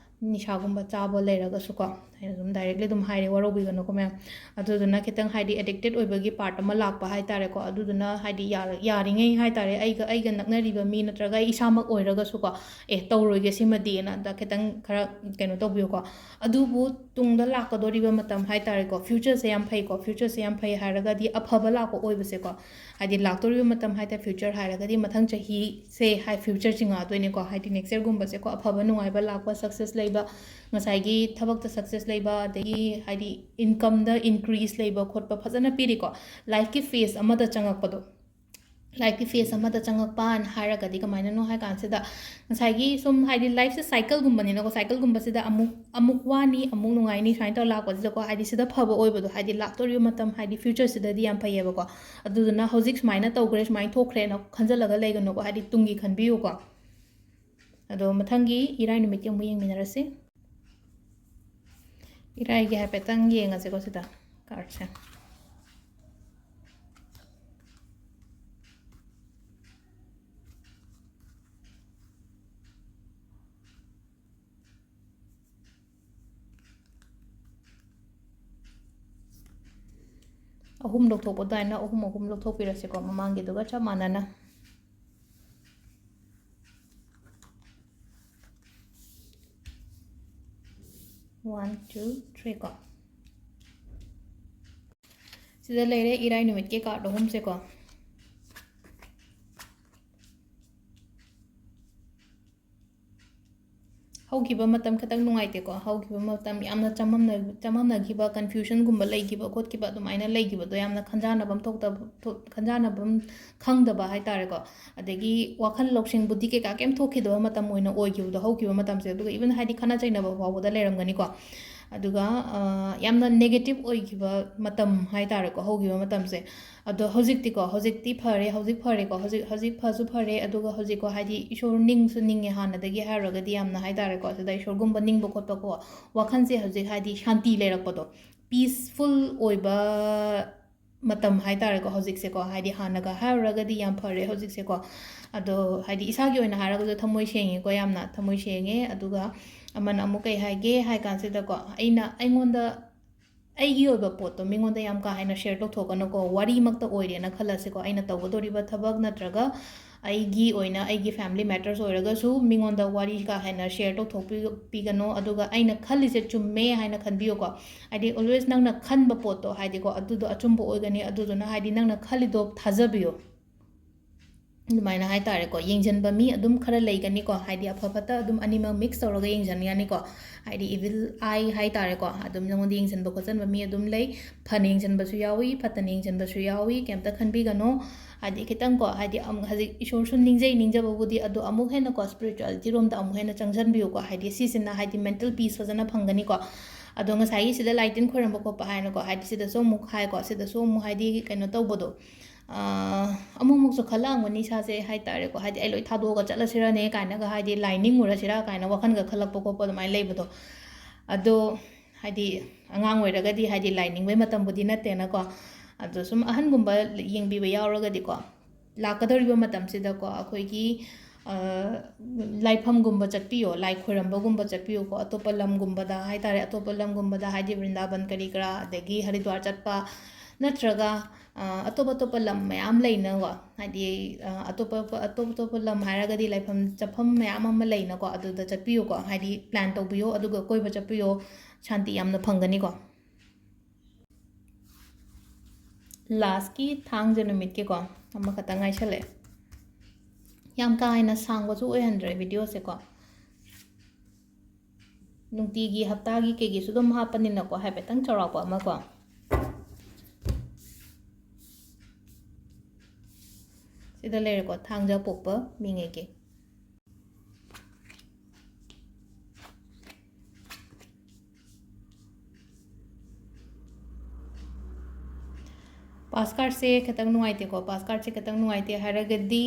nisha gumba chaba leiraga su ko ꯑꯗꯨꯝ ꯗꯥꯏꯔꯦꯛꯂꯤ ꯑꯗꯨꯝ ꯍꯥꯏꯔꯦ ꯋꯥꯔꯧꯕꯤꯒꯅꯨꯀꯣ ꯃꯌꯥꯝ ꯑꯗꯨꯗꯨꯅ ꯈꯤꯇꯪ ꯍꯥꯏꯗꯤ ꯑꯦꯗꯤꯛꯇꯦꯠ ꯑꯣꯏꯕꯒꯤ ꯄꯥꯔꯠ ꯑꯃ ꯂꯥꯛꯄ ꯍꯥꯏꯇꯥꯔꯦꯀꯣ ꯑꯗꯨꯗꯨꯅ ꯍꯥꯏꯗꯤ ꯌꯥꯔꯤꯉꯩ ꯍꯥꯏꯇꯥꯔꯦ ꯑꯩꯒ ꯅꯛꯅꯔꯤꯕ ꯃꯤ ꯅꯠꯇ꯭ꯔꯒ ꯑꯩ ꯏꯁꯥꯃꯛ ꯑꯣꯏꯔꯒꯁꯨꯀꯣ ꯇꯧꯔꯣꯏꯒꯦ ꯁꯤꯃꯗꯤꯅ ꯑꯗ ꯈꯤꯇꯪ ꯈꯔ ꯀꯩꯅꯣ ꯇꯧꯕꯤꯌꯨꯀꯣ ꯑꯗꯨꯕꯨ ꯇꯨꯡꯗ ꯂꯥꯛꯀꯗꯣꯔꯤꯕ ꯃꯇꯝ ꯍꯥꯏꯇꯥꯔꯦꯀꯣ ꯐ꯭ꯌꯨꯆꯔꯁꯦ ꯌꯥꯝ ꯐꯩꯀꯣ ꯐ꯭ꯌꯨꯆꯔꯁꯦ ꯌꯥꯝ ꯐꯩ ꯍꯥꯏꯔꯒꯗꯤ ꯑꯐꯕ ꯂꯥꯛꯄ ꯑꯣꯏꯕꯁꯦꯀꯣ ꯍꯥꯏꯗꯤ ꯂꯥꯛꯇꯣꯔꯤꯕ ꯃꯇꯝ ꯍꯥꯏꯇꯥꯔꯦ ꯐ꯭ꯌꯨꯆꯔ ꯍꯥꯏꯔꯒꯗꯤ ꯃꯊꯪ ꯆꯍꯤꯁꯦ ꯐ꯭ꯌꯨꯆꯔ ꯆꯤꯡꯉꯛꯑꯗꯣꯏꯅꯦꯀꯣ ꯍꯥꯏꯗꯤ ꯅꯦꯛꯁ ꯌꯔꯒꯨꯝꯕꯁꯦꯀꯣ ꯑꯐꯕ ꯅꯨꯡꯉꯥꯏꯕ ꯂꯥꯛꯄ ꯁꯛꯁꯦꯁ ꯂꯩꯕ ꯉꯁꯥꯏꯒꯤ ꯊꯕꯛꯇ ꯁꯛꯁꯦꯁ ꯂꯩꯕ ꯑꯗꯒꯤ ꯍꯥꯏꯗꯤ ꯏꯟꯀꯝꯗ ꯏꯟꯀ꯭ꯔꯤꯁ ꯂꯩꯕ ꯈꯣꯠꯄ ꯐꯖꯅ ꯄꯤꯔꯤꯀꯣ ꯂꯥꯏꯐꯀꯤ ꯐꯦꯁ ꯑꯃꯗ ꯆꯪꯉꯛꯄꯗꯣ ꯂꯥꯏꯐꯀꯤ ꯐꯦꯁ ꯑꯃꯗ ꯆꯪꯉꯛꯄꯅ ꯍꯥꯏꯔꯒꯗꯤ ꯀꯃꯥꯏꯅꯅꯣ ꯍꯥꯏ ꯀꯥꯟꯁꯤꯗ ꯉꯁꯥꯏꯒꯤ ꯁꯨꯝ ꯍꯥꯏꯗꯤ ꯂꯥꯏꯐꯁꯦ ꯁꯥꯏꯀꯜꯒꯨꯝꯕꯅꯤꯅꯀꯣ ꯁꯥꯏꯀꯜꯒꯨꯝꯕꯁꯤꯗ ꯑꯃꯨꯛ ꯋꯥꯅꯤ ꯑꯃꯨꯛ ꯅꯨꯡꯉꯥꯏꯅꯤ ꯁꯨꯃꯥꯏꯅ ꯇꯧꯔ ꯂꯥꯛꯄꯁꯤꯗꯀꯣ ꯍꯥꯏꯗꯤ ꯁꯤꯗ ꯐꯕ ꯑꯣꯏꯕꯗꯣ ꯍꯥꯏꯗꯤ ꯂꯥꯛꯇꯣꯔꯤꯕ ꯃꯇꯝ ꯍꯥꯏꯗꯤ ꯐ꯭ꯌꯨꯆꯔꯁꯤꯗꯗꯤ ꯌꯥꯝ ꯐꯩꯌꯦꯕꯀꯣ ꯑꯗꯨꯗꯨꯅ ꯍꯧꯖꯤꯛ ꯁꯨꯃꯥꯏꯅ ꯇꯧꯈ꯭ꯔꯦ ꯁꯨꯃꯥꯏꯅ ꯊꯣꯛꯈ꯭ꯔꯦꯅ ꯈꯟꯖꯜꯂꯒ ꯂꯩꯒꯅꯨꯀꯣ ꯍꯥꯏꯗꯤ ꯇꯨꯡꯒꯤ ꯈꯟꯕꯤꯌꯨꯀꯣ ꯑꯗꯣ ꯃꯊꯪꯒꯤ ꯏꯔꯥꯏ ꯅꯨꯃꯤꯠꯀꯤ ꯑꯃꯨꯛ ꯌꯦꯡꯃꯤꯟꯅꯔꯁꯤ ꯏꯔꯥꯏꯒꯤ ꯍꯥꯏꯐꯦꯠꯇꯪ ꯌꯦꯡꯉꯁꯤꯀꯣ ꯁꯤꯗ ꯀꯥꯔꯠꯁꯦ ꯑꯍꯨꯝ ꯂꯧꯊꯣꯛꯄ ꯑꯗꯨꯃꯥꯏꯅ ꯑꯍꯨꯝ ꯂꯧꯊꯣꯛꯄꯤꯔꯁꯤꯀꯣ ꯃꯃꯥꯡꯒꯤꯗꯨꯒ ꯆꯞ ꯃꯥꯟꯅꯅ ꯋꯥꯟ ꯇꯨ ꯊ꯭ꯔꯤ ꯀꯣ ꯁꯤꯗ ꯂꯩꯔꯦ ꯏꯔꯥꯏ ꯅꯨꯃꯤꯠꯀꯤ ꯀꯥꯔꯠ ꯑꯍꯨꯝꯁꯦꯀꯣ ꯍꯧꯈꯤꯕ ꯃꯇꯝ ꯈꯤꯇꯪ ꯅꯨꯡꯉꯥꯏꯇꯦꯀꯣ ꯍꯧꯈꯤꯕ ꯃꯇꯝ ꯌꯥꯝꯅ ꯆꯃꯝꯅꯈꯤꯕ ꯀꯟꯐ꯭ꯌꯨಷꯟꯒꯨꯝꯕ ꯂꯩꯈꯤꯕ ꯈꯣꯠꯈꯤꯕ ꯑꯗꯨꯃꯥꯏꯅ ꯂꯩꯈꯤꯕꯗꯣ ꯌꯥꯝꯅ ꯈꯟꯖꯥꯟꯅꯐꯝ ꯈꯟꯖꯥꯟꯅꯐꯝ ꯈꯪꯗꯕ ꯍꯥꯏꯇꯥꯔꯦꯀꯣ ꯑꯗꯒꯤ ꯋꯥꯈꯜ ꯂꯧꯁꯤꯡ ꯕꯨद्धꯤ ꯀꯩꯀꯥ ꯀꯩꯝ ꯊꯣꯛꯈꯤꯗꯕ ꯃꯇꯝ ꯑꯣꯏꯅ ꯑꯣꯏꯈꯤꯕꯗꯣ ꯍꯧꯈꯤꯕ ꯃꯇꯝꯁꯦ ꯑꯗꯨꯒ ꯏꯚꯟ ꯍꯥꯏꯗꯤ ꯈꯟꯅ ꯆꯩꯅꯕ ꯐꯥꯎꯕꯗ ꯂꯩꯔꯝꯒꯅꯤꯀꯣ ꯑꯗꯨꯒ ꯌꯥꯝꯅ ꯅꯦꯒꯦꯇꯤቭ ꯑꯣꯏꯈꯤꯕ ꯃꯇꯝ ꯍꯥꯏꯇꯥꯔꯦꯀꯣ ꯍꯧꯈꯤꯕ ꯃꯇꯝꯁꯦ ꯑꯗꯣ ꯍꯧꯖꯤꯛꯇꯤ ꯐꯔꯦ ꯍꯧꯖꯤꯛ ꯐꯔꯦꯀꯣ ꯍꯧꯖꯤꯛ ꯐꯁꯨ ꯐꯔꯦ ꯑꯗꯨꯒ ꯍꯧꯖꯤꯛꯀꯣ ꯍꯥꯏꯗꯤ ꯏꯁꯣꯔ ꯅꯤꯡꯁꯨ ꯅꯤꯡꯉꯦ ꯍꯥꯟꯅꯗꯒꯤ ꯍꯥꯏꯔꯨꯔꯒꯗꯤ ꯌꯥꯝꯅ ꯍꯥꯏꯇꯥꯔꯦꯀꯣ ꯁꯤꯗ ꯏꯁꯣꯔꯒꯨꯝꯕ ꯅꯤꯡꯕ ꯈꯣꯠꯄꯀꯣ ꯋꯥꯈꯜꯁꯦ ꯍꯧꯖꯤꯛ ꯍꯥꯏꯗꯤ ꯁꯥꯟꯇꯤ ꯂꯩꯔꯛꯄꯗꯣ ꯄꯤꯁꯐꯨꯜ ꯑꯣꯏꯕ ꯃꯇꯝ ꯍꯥꯏꯇꯥꯔꯦꯀꯣ ꯍꯧꯖꯤꯛꯁꯦꯀꯣ ꯍꯥꯏꯗꯤ ꯍꯥꯟꯅꯒ ꯍꯥꯏꯔꯨꯔꯒꯗꯤ ꯌꯥꯝ ꯐꯔꯦ ꯍꯧꯖꯤꯛꯁꯦꯀꯣ ꯑꯗꯣ ꯍꯥꯏꯗꯤ ꯏꯁꯥꯒꯤ ꯑꯣꯏꯅ ꯍꯥꯏꯔꯒꯁꯨ ꯊꯃꯣꯏ ꯁꯦꯡꯉꯦꯀꯣ ꯌꯥꯝꯅ ꯊꯃꯣꯏ ꯁꯦꯡꯉꯦ ꯑꯗꯨꯒ ꯑꯃꯅ ꯑꯃꯨꯛ ꯀꯩ ꯍꯥꯏꯒꯦ ꯍꯥꯏ ꯀꯥꯟꯁꯤꯗꯀꯣ ꯑꯩꯉꯣꯟꯗ ꯑꯩꯒꯤ ꯑꯣꯏꯕ ꯄꯣꯠꯇꯣ ꯃꯤꯉꯣꯟꯗ ꯌꯥꯝ ꯀꯥ ꯍꯦꯟꯅ ꯁꯦꯌꯔ ꯇꯧꯊꯣꯛꯀꯅꯨꯀꯣ ꯋꯥꯔꯤꯃꯛꯇ ꯑꯣꯏꯔꯦꯅ ꯈꯜꯂꯁꯤꯀꯣ ꯑꯩꯅ ꯇꯧꯒꯗꯣꯔꯤꯕ ꯊꯕꯛ ꯅꯠꯇ꯭ꯔꯒ ꯑꯩꯒꯤ ꯑꯣꯏꯅ ꯑꯩꯒꯤ ꯐꯦꯃꯤꯂꯤ ꯃꯦꯇꯔꯁ ꯑꯣꯏꯔꯒꯁꯨ ꯃꯤꯉꯣꯟꯗ ꯋꯥꯔꯤ ꯀꯥ ꯍꯦꯟꯅ ꯁꯦꯌꯔ ꯇꯧꯊꯣꯛꯄꯤꯒꯅꯣ ꯑꯗꯨꯒ ꯑꯩꯅ ꯈꯜꯂꯤꯁꯦ ꯆꯨꯝꯃꯦ ꯍꯥꯏꯅ ꯈꯟꯕꯤꯌꯨꯀꯣ ꯍꯥꯏꯗꯤ ꯑꯣꯜꯋꯦꯁ ꯅꯪꯅ ꯈꯟꯕ ꯄꯣꯠꯇꯣ ꯍꯥꯏꯗꯤꯀꯣ ꯑꯗꯨꯗꯣ ꯑꯆꯨꯝꯕ ꯑꯣꯏꯒꯅꯤ ꯑꯗꯨꯗꯨꯅ ꯍꯥꯏꯗꯤ ꯅꯪꯅ ꯈꯜꯂꯤꯗꯣ ꯊꯥꯖꯕꯤꯌꯣ ꯑꯗꯨꯃꯥꯏꯅ ꯍꯥꯏꯇꯥꯔꯦꯀꯣ ꯌꯦꯡꯁꯤꯟꯕ ꯃꯤ ꯑꯗꯨꯝ ꯈꯔ ꯂꯩꯒꯅꯤꯀꯣ ꯍꯥꯏꯗꯤ ꯑꯐ ꯐꯠꯇ ꯑꯗꯨꯝ ꯑꯅꯤꯃꯛ ꯃꯤꯛꯁ ꯇꯧꯔꯒ ꯌꯦꯡꯁꯤꯟꯒꯅꯤꯀꯣ ꯍꯥꯏꯗꯤ ꯏꯚꯤꯜ ꯑꯥꯏ ꯍꯥꯏꯇꯥꯔꯦꯀꯣ ꯑꯗꯨꯝ ꯅꯉꯣꯟꯗ ꯌꯦꯡꯁꯤꯟꯕ ꯈꯣꯠꯆꯟꯕ ꯃꯤ ꯑꯗꯨꯝ ꯂꯩ ꯐꯅ ꯌꯦꯡꯁꯤꯟꯕꯁꯨ ꯌꯥꯎꯏ ꯐꯠꯇꯅ ꯌꯦꯡꯁꯤꯟꯕꯁꯨ ꯌꯥꯎꯏ ꯀꯩꯝꯇ ꯈꯟꯕꯤꯒꯅꯣ ꯍꯥꯏꯗꯤ ꯈꯤꯇꯪꯀꯣ ꯍꯥꯏꯗꯤ ꯍꯧꯖꯤꯛ ꯏꯁꯣꯔꯁꯨ ꯅꯤꯡꯖꯕꯕꯨꯗꯤ ꯑꯗꯣ ꯑꯃꯨꯛ ꯍꯦꯟꯅꯀꯣ ꯁ꯭ꯄꯤꯔꯤꯆꯨꯋꯦꯂꯤꯇꯤ ꯔꯣꯝꯗ ꯑꯃꯨꯛ ꯍꯦꯟꯅ ꯆꯪꯁꯤꯟꯕꯤꯌꯨꯀꯣ ꯍꯥꯏꯗꯤ ꯁꯤꯁꯤꯅ ꯍꯥꯏꯗꯤ ꯃꯦꯟꯇꯦꯜ ꯄꯤꯁ ꯐꯖꯅ ꯐꯪꯒꯅꯤꯀꯣ ꯑꯗꯣ ꯉꯁꯥꯏꯒꯤ ꯁꯤꯗ ꯂꯥꯏ ꯇꯤꯟ ꯈꯣꯏꯔꯝꯕ ꯈꯣꯠꯄ ꯍꯥꯏꯅꯀꯣ ꯍꯥꯏꯗꯤ ꯁꯤꯗꯁꯨ ꯑꯃꯨꯛ ꯍꯥꯏꯀꯣ ꯁꯤꯗꯁꯨ ꯑꯃꯨꯛ ꯍꯥꯏꯗꯤ ꯀꯩꯅꯣ ꯇꯧꯕꯗꯣ ꯑꯃꯨꯛꯃꯨꯛꯁꯨ ꯈꯜꯂꯛꯑꯝꯒꯅꯤ ꯏꯁꯥꯁꯦ ꯍꯥꯏꯇꯥꯔꯦꯀꯣ ꯍꯥꯏꯗꯤ ꯑꯩ ꯂꯣꯏ ꯊꯥꯗꯣꯛꯑꯒ ꯆꯠꯂꯁꯤꯔꯅꯦ ꯀꯥꯏꯅꯒ ꯍꯥꯏꯗꯤ ꯂꯥꯏ ꯅꯤꯡꯉꯨꯔꯁꯤꯔꯥ ꯀꯥꯏꯅ ꯋꯥꯈꯜꯒ ꯈꯜꯂꯛꯄ ꯈꯣꯠꯄ ꯑꯗꯨꯃꯥꯏꯅ ꯂꯩꯕꯗꯣ ꯑꯗꯣ ꯍꯥꯏꯗꯤ ꯑꯉꯥꯡ ꯑꯣꯏꯔꯒꯗꯤ ꯍꯥꯏꯗꯤ ꯂꯥꯏ ꯅꯤꯡꯕꯩ ꯃꯇꯝꯕꯨꯗꯤ ꯅꯠꯇꯦꯅꯀꯣ ꯑꯗꯣ ꯁꯨꯝ ꯑꯍꯟꯒꯨꯝꯕ ꯌꯦꯡꯕꯤꯕ ꯌꯥꯎꯔꯒꯗꯤꯀꯣ ꯂꯥꯛꯀꯗꯧꯔꯤꯕ ꯃꯇꯝꯁꯤꯗꯀꯣ ꯑꯩꯈꯣꯏꯒꯤ ꯂꯥꯏꯐꯝꯒꯨꯝꯕ ꯆꯠꯄꯤꯌꯣ ꯂꯥꯏ ꯈꯣꯏꯔꯝꯕꯒꯨꯝꯕ ꯆꯠꯄꯤꯌꯣꯀꯣ ꯑꯇꯣꯞꯄ ꯂꯝꯒꯨꯝꯕꯗ ꯍꯥꯏꯇꯥꯔꯦ ꯑꯇꯣꯞꯄ ꯂꯝꯒꯨꯝꯕꯗ ꯍꯥꯏꯗꯤ ꯕ꯭ꯔꯤꯟꯗꯥꯕꯟ ꯀꯔꯤ ꯀꯔꯥ ꯑꯗꯒꯤ ꯍꯔꯤꯗ꯭ꯋꯥꯔ ꯆꯠꯄ ꯅꯠꯇ꯭ꯔꯒ ꯑꯇꯣꯞꯄ ꯂꯝ ꯃꯌꯥꯝ ꯂꯩꯅꯀꯣ ꯍꯥꯏꯗꯤ ꯑꯇꯣꯞꯄ ꯂꯝ ꯍꯥꯏꯔꯒꯗꯤ ꯂꯥꯏꯐꯝ ꯆꯠꯐꯝ ꯃꯌꯥꯝ ꯑꯃ ꯂꯩꯅꯀꯣ ꯑꯗꯨꯗ ꯆꯠꯄꯤꯌꯨꯀꯣ ꯍꯥꯏꯗꯤ ꯄ꯭ꯂꯥꯟ ꯇꯧꯕꯤꯌꯣ ꯑꯗꯨꯒ ꯀꯣꯏꯕ ꯆꯠꯄꯤꯌꯣ ꯁꯥꯟꯇꯤ ꯌꯥꯝꯅ ꯐꯪꯒꯅꯤꯀꯣ ꯂꯥꯁꯀꯤ ꯊꯥꯡꯖ ꯅꯨꯃꯤꯠꯀꯤꯀꯣ ꯑꯃꯈꯛꯇꯪ ꯉꯥꯏꯁꯜꯂꯛꯑꯦ ꯌꯥꯝ ꯀꯥ ꯍꯦꯟꯅ ꯁꯥꯡꯕꯁꯨ ꯑꯣꯏꯍꯟꯗ꯭ꯔꯦ ꯚꯤꯗꯤꯑꯣꯁꯦꯀꯣ ꯅꯨꯡꯇꯤꯒꯤ ꯍꯞꯇꯥꯒꯤ ꯀꯩꯒꯤꯁꯨ ꯑꯗꯨꯝ ꯍꯥꯞꯄꯅꯤꯅꯀꯣ ꯍꯥꯏꯐꯦꯠꯇꯪ ꯆꯥꯎꯔꯥꯛꯄ ꯑꯃꯀꯣ ꯁꯤꯗ ꯂꯩꯔꯦꯀꯣ ꯊꯥꯡꯖ ꯄꯣꯛꯄ ꯃꯤꯉꯩꯒꯤ ꯄꯥꯁ ꯀꯥꯔꯠꯁꯦ ꯈꯤꯇꯪ ꯅꯨꯡꯉꯥꯏꯇꯦꯀꯣ ꯄꯥꯁ ꯀꯥꯔꯠꯁꯦ khitang ꯅꯨꯡꯉꯥꯏꯇꯦ ꯍꯥꯏꯔꯒꯗꯤ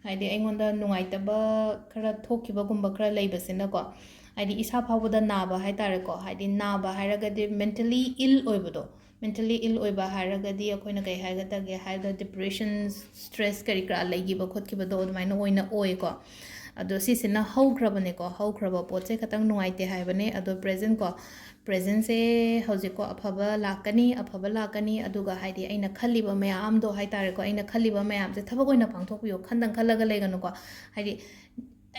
ꯍꯥꯏꯗꯤ ꯑꯩꯉꯣꯟꯗ ꯅꯨꯡꯉꯥꯏꯇꯕ ꯈꯔ ꯊꯣꯛꯈꯤꯕꯒꯨꯝꯕ ꯈꯔ ꯂꯩꯕꯁꯤꯅꯀꯣ ꯍꯥꯏꯗꯤ ꯏꯁꯥ ꯐꯥꯎꯕꯗ ꯅꯥꯕ ꯍꯥꯏꯇꯥꯔꯦꯀꯣ ꯍꯥꯏꯗꯤ ꯅꯥꯕ ꯍꯥꯏꯔꯒꯗꯤ ꯃꯦꯟꯇꯦꯂꯤ ꯏꯜ ꯑꯣꯏꯕꯗꯣ ꯃꯦꯟꯇꯦꯂꯤ ꯏꯜ ꯑꯣꯏꯕ ꯍꯥꯏꯔꯒꯗꯤ ꯑꯩꯈꯣꯏꯅ ꯀꯩ ꯍꯥꯏꯒꯗꯒꯦ ꯍꯥꯏꯕꯗ ꯗꯤꯄ꯭ꯔꯦꯁꯟ ꯁ꯭ꯇ꯭ꯔꯦꯁ ꯀꯔꯤ ꯀꯔꯥ ꯂꯩꯈꯤꯕ ꯈꯣꯠꯈꯤꯕꯗꯣ ꯑꯗꯨꯃꯥꯏꯅ ꯑꯣꯏꯅ ꯑꯣꯏꯀꯣ ꯑꯗꯣ ꯁꯤꯁꯤꯅ ꯍꯧꯈ꯭ꯔꯕꯅꯦꯀꯣ ꯍꯧꯈ꯭ꯔꯕ ꯄꯣꯠꯁꯦ ꯈꯤꯇꯪ ꯅꯨꯡꯉꯥꯏꯇꯦ ꯍꯥꯏꯕꯅꯦ ꯑꯗꯣ ꯄ꯭ꯔꯦꯖꯦꯟꯠꯀꯣ ꯄ꯭ꯔꯦꯖꯦꯟꯁꯦ ꯍꯧꯖꯤꯛꯀꯣ ꯑꯐꯕ ꯂꯥꯛꯀꯅꯤ ꯑꯗꯨꯒ ꯍꯥꯏꯗꯤ ꯑꯩꯅ ꯈꯜꯂꯤꯕ ꯃꯌꯥꯝꯗꯣ ꯍꯥꯏꯇꯥꯔꯦꯀꯣ ꯑꯩꯅ ꯈꯜꯂꯤꯕ ꯃꯌꯥꯝꯁꯦ ꯊꯕꯛ ꯑꯣꯏꯅ ꯄꯥꯡꯊꯣꯛꯄꯤꯌꯣ ꯈꯜꯂꯒ ꯂꯩꯒꯅꯨꯀꯣ ꯍꯥꯏꯗꯤ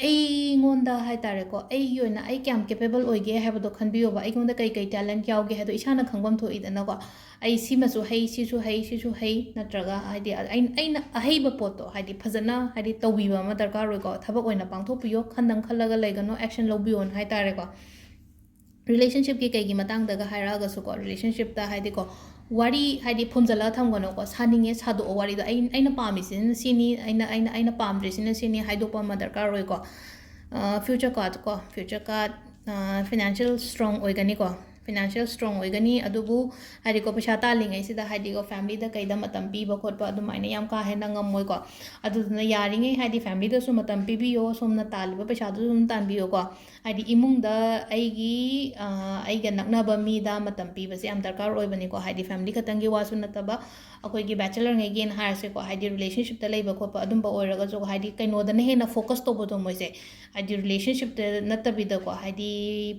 ꯑꯩꯉꯣꯟꯗ ꯍꯥꯏꯇꯥꯔꯦꯀꯣ ꯑꯩꯒꯤ ꯑꯣꯏꯅ ꯑꯩ ꯀꯌꯥꯝ ꯀꯦꯄꯦꯕꯜ ꯑꯣꯏꯒꯦ ꯍꯥꯏꯕꯗꯣ ꯈꯟꯕꯤꯌꯣꯕ ꯑꯩꯉꯣꯟꯗ ꯀꯩ ꯇꯦꯂꯦꯟꯠ ꯌꯥꯎꯒꯦ ꯍꯥꯏꯗꯣ ꯏꯁꯥꯅ ꯈꯪꯐꯝ ꯊꯣꯛꯏꯗꯅꯀꯣ ꯑꯩ ꯁꯤꯃꯁꯨ ꯍꯩ ꯁꯤꯁꯨ ꯍꯩ ꯅꯠꯇ꯭ꯔꯒ ꯍꯥꯏꯗꯤ ꯑꯩꯅ ꯑꯍꯩꯕ ꯄꯣꯠꯇꯣ ꯍꯥꯏꯗꯤ ꯐꯖꯅ ꯍꯥꯏꯗꯤ ꯇꯧꯕꯤꯕ ꯑꯃ ꯗꯔꯀꯥꯔ ꯑꯣꯏꯀꯣ ꯊꯕꯛ ꯑꯣꯏꯅ ꯄꯥꯡꯊꯣꯛꯄꯤꯌꯣ ꯈꯜꯂꯒ ꯂꯩꯒꯅꯣ ꯑꯦꯛꯁꯟ ꯂꯧꯕꯤꯌꯣꯅ ꯍꯥꯏꯇꯥꯔꯦꯀꯣ ꯔꯤꯂꯦꯁꯟshipꯀꯤ ꯀꯩꯒꯤ ꯃꯇꯥꯡꯗꯒ ꯍꯥꯏꯔꯛꯑꯒꯁꯨꯀꯣ ꯔꯤꯂꯦꯁꯟshipꯇ ꯍꯥꯏꯗꯤꯀꯣ ꯋꯥꯔꯤ ꯍꯥꯏꯗꯤ ꯐꯨꯝꯖꯜꯂꯒ ꯊꯝꯒꯅꯣꯀꯣ ꯁꯥꯅꯤꯡꯉꯦ ꯁꯥꯗꯣꯛꯑꯣ ꯋꯥꯔꯤꯗꯣ ꯑꯩꯅ ꯄꯥꯝꯃꯤꯁꯤꯅ ꯁꯤꯅꯤ ꯑꯩꯅ ꯄꯥꯝꯗ꯭ꯔꯤꯁꯤꯅ ꯁꯤꯅꯤ ꯍꯥꯏꯗꯣꯛꯄ ꯑꯃ ꯗꯔꯀꯥꯔ ꯑꯣꯏꯀꯣ ꯐ꯭ꯌꯨꯆꯔ ꯀꯥꯔꯗ ꯐ꯭ꯌꯨꯆꯔ ꯀꯥꯔꯗ ꯐꯤꯅꯥꯟꯁꯤꯌꯦꯜ ꯁ꯭ꯇ꯭ꯔꯣꯡ ꯑꯣꯏꯒꯅꯤꯀꯣ ꯐꯤꯅꯥꯟꯁꯤꯌꯦꯜ ꯁ꯭ꯇ꯭ꯔꯣꯡ ꯑꯣꯏꯒꯅꯤ ꯑꯗꯨꯕꯨ ꯍꯥꯏꯗꯤꯀꯣ ꯄꯩꯁꯥ ꯇꯥꯜꯂꯤꯉꯩꯁꯤꯗ ꯍꯥꯏꯗꯤꯀꯣ ꯐꯦꯃꯤꯂꯤꯗ ꯀꯩꯗ ꯃꯇꯝ ꯄꯤꯕ ꯈꯣꯠꯄ ꯑꯗꯨꯃꯥꯏꯅ ꯌꯥꯝ ꯀꯥ ꯍꯦꯟꯅ ꯉꯝꯃꯣꯏꯀꯣ ꯑꯗꯨꯗꯨꯅ ꯌꯥꯔꯤꯉꯩ ꯍꯥꯏꯗꯤ ꯐꯦꯃꯤꯂꯤꯗꯁꯨ ꯃꯇꯝ ꯄꯤꯕꯤꯌꯣ ꯁꯣꯝꯅ ꯇꯥꯜꯂꯤꯕ ꯄꯩꯁꯥꯗꯨꯁꯨ ꯑꯗꯨꯝ ꯇꯥꯟꯕꯤꯌꯣꯀꯣ ꯍꯥꯏꯗꯤ ꯏꯃꯨꯡꯗ ꯑꯩꯒ ꯅꯛꯅꯕ ꯃꯤꯗ ꯃꯇꯝ ꯄꯤꯕꯁꯦ ꯌꯥꯝ ꯗꯔꯀꯥꯔ ꯑꯣꯏꯕꯅꯤꯀꯣ ꯍꯥꯏꯗꯤ ꯐꯦꯃꯤꯂꯤ ꯈꯛꯇꯪꯒꯤ ꯋꯥꯁꯨ ꯅꯠꯇꯕ ꯑꯩꯈꯣꯏꯒꯤ ꯕꯦꯆꯂꯔꯉꯩꯒꯤꯅ ꯍꯥꯏꯔꯁꯦꯀꯣ ꯍꯥꯏꯗꯤ ꯔꯤꯂꯦꯁꯟshipꯇ ꯂꯩꯕ ꯈꯣꯠꯄ ꯑꯗꯨꯝꯕ ꯑꯣꯏꯔꯒꯁꯨ ꯍꯥꯏꯗꯤ ꯀꯩꯅꯣꯗꯅ ꯍꯦꯟꯅ ꯐꯣꯀꯁ ꯇꯧꯕꯗꯣ ꯃꯣꯏꯁꯦ ꯍꯥꯏꯗꯤ ꯔꯤꯂꯦꯁꯟshipꯇ ꯅꯠꯇꯕꯤꯗꯀꯣ ꯍꯥꯏꯗꯤ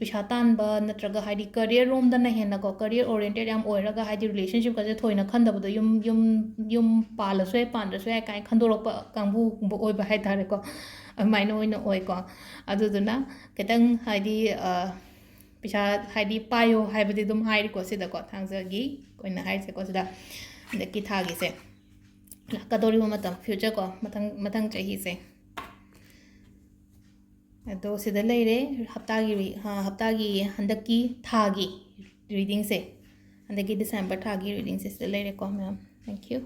ꯄꯩꯁꯥ ꯇꯥꯟꯕ ꯅꯠꯇ꯭ꯔꯒ ꯍꯥꯏꯗꯤ ꯀꯔꯤꯌꯔ ꯔꯣꯝꯗꯅ ꯍꯦꯟꯅꯀꯣ ꯀꯔꯤꯌꯔ ꯑꯣꯔꯤꯌꯦꯟꯇꯦꯠ ꯌꯥꯝ ꯑꯣꯏꯔꯒ ꯍꯥꯏꯗꯤ ꯔꯤꯂꯦꯁꯟshipꯀꯁꯦ ꯊꯣꯏꯅ ꯈꯟꯗꯕꯗꯣ ꯌꯨꯝ ꯄꯥꯜꯂꯁꯨ ꯌꯥꯏ ꯄꯥꯟꯗ꯭ꯔꯁꯨ ꯌꯥꯏ ꯀꯥꯏꯅ ꯈꯟꯗꯣꯔꯛꯄ ꯀꯥꯡꯕꯨꯒꯨꯝꯕ ꯑꯣꯏꯕ ꯍꯥꯏꯇꯥꯔꯦꯀꯣ ꯑꯗꯨꯃꯥꯏꯅ ꯑꯣꯏꯅ ꯑꯣꯏꯀꯣ ꯑꯗꯨꯗꯨꯅ ꯈꯤꯇꯪ ꯍꯥꯏꯗꯤ ꯄꯩꯁꯥ ꯍꯥꯏꯗꯤ ꯄꯥꯏꯌꯣ ꯍꯥꯏꯕꯗꯤ ꯑꯗꯨꯝ ꯍꯥꯏꯔꯤꯀꯣ ꯁꯤꯗꯀꯣ ꯊꯥꯡꯖꯒꯤ ꯑꯣꯏꯅ ꯍꯥꯏꯔꯤꯁꯦꯀꯣ ꯁꯤꯗ ꯍꯟꯗꯛꯀꯤ ꯊꯥꯒꯤꯁꯦ ꯂꯥꯛꯀꯗꯧꯔꯤꯕ ꯃꯇꯝ ꯐ꯭ꯌꯨꯆꯔꯀꯣ ꯃꯊꯪ ꯆꯍꯤꯁꯦ ꯑꯗꯣ ꯁꯤꯗ ꯂꯩꯔꯦ ꯍꯞꯇꯥꯒꯤ ꯍꯟꯗꯛꯀꯤ ꯊꯥꯒꯤ ꯔꯤꯗꯤꯡꯁꯦ ꯍꯟꯗꯛꯀꯤ ꯗꯤꯁꯦꯝꯕꯔ ꯊꯥꯒꯤ ꯔꯤꯗꯤꯡꯁꯦ ꯁꯤꯗ ꯂꯩꯔꯦꯀꯣ ꯃꯌꯥꯝ ꯊꯦꯡꯛ ꯌꯨ